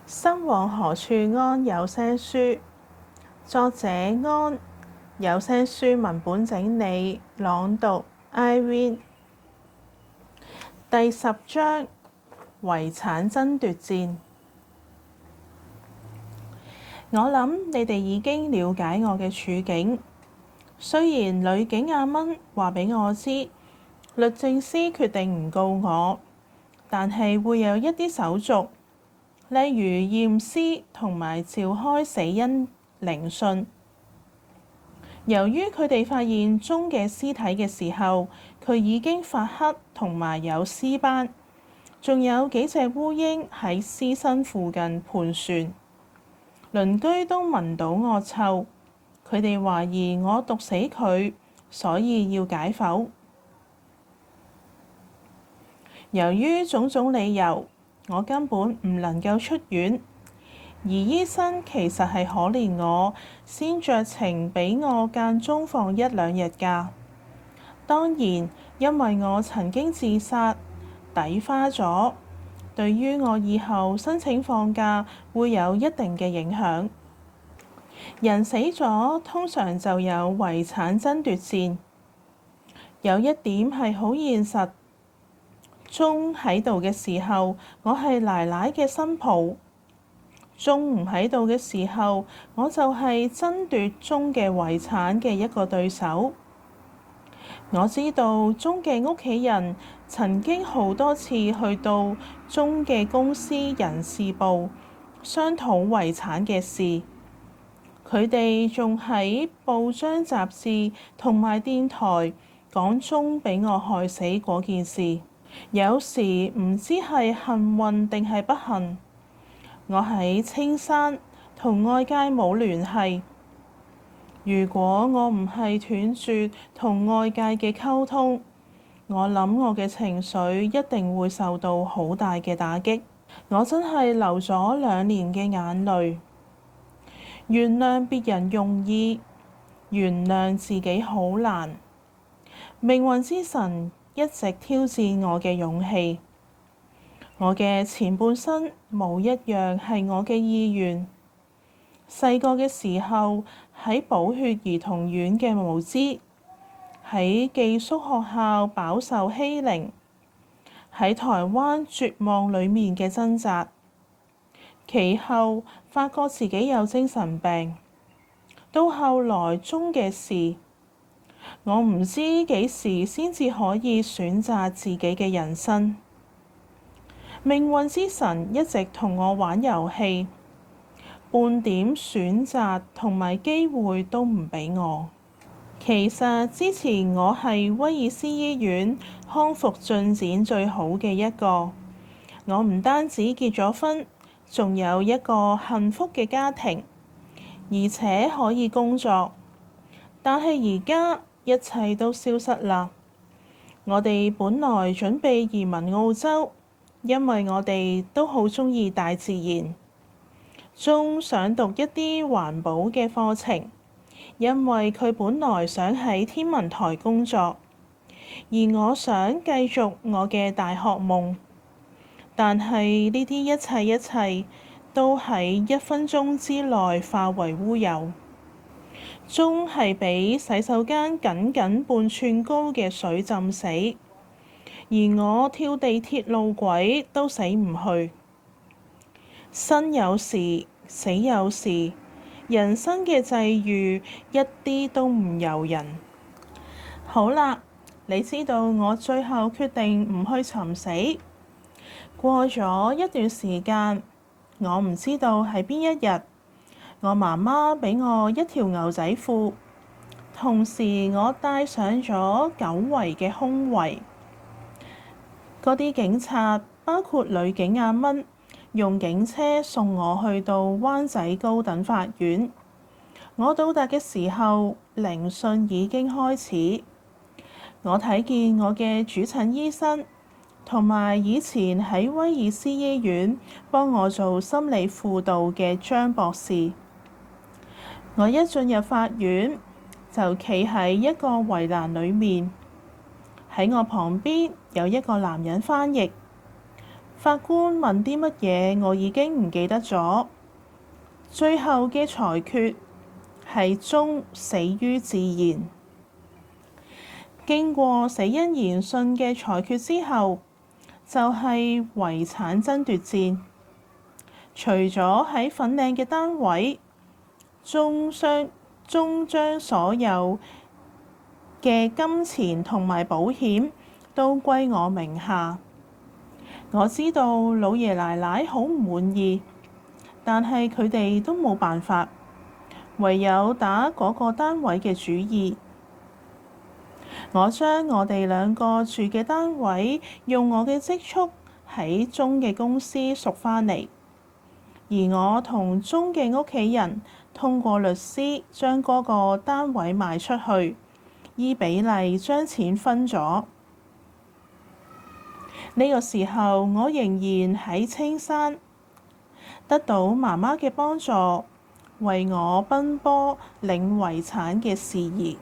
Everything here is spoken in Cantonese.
生往何處安有聲書，作者安，有聲書文本整理朗讀 Irene。 第10章遺產爭奪戰。我諗你哋已經了解我嘅處境。雖然女警阿蚊話俾我知，律政司決定唔告我，但係會有一啲手續，例如驗屍同埋召開死因聆訊。由於佢哋發現鐘嘅屍體嘅時候，佢已經發黑同埋有屍斑，仲有幾隻烏蠅喺屍身附近盤旋，鄰居都聞到惡臭。佢哋懷疑我毒死佢，所以要解剖。由於種種理由，我根本唔能夠出院，而醫生其實係可憐我，先酌情俾我間中放1、2日假。當然，因為我曾經自殺，抵花咗，對於我以後申請放假會有一定嘅影響。人死咗，通常就有遺產爭奪戰。有一點係好現實，鐘喺度嘅時候，我係奶奶嘅新抱；鐘唔喺度嘅時候，我就係爭奪鐘嘅遺產嘅一個對手。我知道鐘嘅屋企人曾經好多次去到鐘嘅公司人事部商討遺產嘅事。佢哋仲喺報章雜誌同埋電台講鐘俾我害死嗰件事。有時唔知係幸運定係不幸，我喺青山同外界冇聯繫。如果我唔係斷絕同外界嘅溝通，我諗我嘅情緒一定會受到好大嘅打擊。我真係流咗2年嘅眼淚。原諒別人容易，原諒自己好難。命運之神一直挑戰我嘅勇氣。我嘅前半生冇一樣係我嘅意願。細個嘅時候喺寶血兒童院嘅無知，喺寄宿學校飽受欺凌，喺台灣絕望裡面嘅掙扎。其後發覺自己有精神病，到後來鐘嘅事，我唔知幾時先至可以選擇自己嘅人生。命運之神一直同我玩遊戲，半點選擇同埋機會都唔俾我。其實之前我係威爾斯醫院康復進展最好嘅一個，我唔單止結咗婚，仲有一個幸福嘅家庭，而且可以工作。但係而家一切都消失啦。我哋本來準備移民澳洲，因為我哋都好鍾意大自然。鐘想讀一啲環保嘅課程，因為佢本來想喺天文台工作，而我想繼續我嘅大學夢。但係呢啲一切都喺1分鐘之內化為烏有。鐘係俾洗手間僅半寸高嘅水浸死，而我跳地鐵路軌都死唔去。生有時，死有時，人生嘅際遇一啲都唔由人。好啦，你知道我最後決定唔去尋死。過咗一段時間，我唔知道係邊一日，我媽媽俾我一條牛仔褲，同時我戴上咗久違嘅胸圍。嗰啲警察，包括女警阿蚊，用警車送我去到灣仔高等法院。我到達嘅時候，聆訊已經開始。我睇見我嘅主診醫生，同埋以前喺威爾斯醫院幫我做心理輔導嘅張博士。我一進入法院，就企喺一個圍欄裡面。喺我旁邊有一個男人翻譯。法官問啲乜嘢，我已經唔記得咗。最後嘅裁決係鍾死於自然。經過死因研訊嘅裁決之後，就係遺產爭奪戰。除咗喺粉嶺嘅單位，鍾將所有嘅金錢同埋保險都歸我名下。我知道老爺奶奶好唔滿意，但係佢哋都冇辦法，唯有打嗰個單位嘅主意。我將我哋兩個住嘅單位用我嘅積蓄喺鍾嘅公司贖返嚟，而我同鍾嘅屋企人通過律師將嗰個單位賣出去，依比例將錢分咗。呢個時候，我仍然喺青山，得到媽媽嘅幫助，為我奔波領遺產嘅事宜。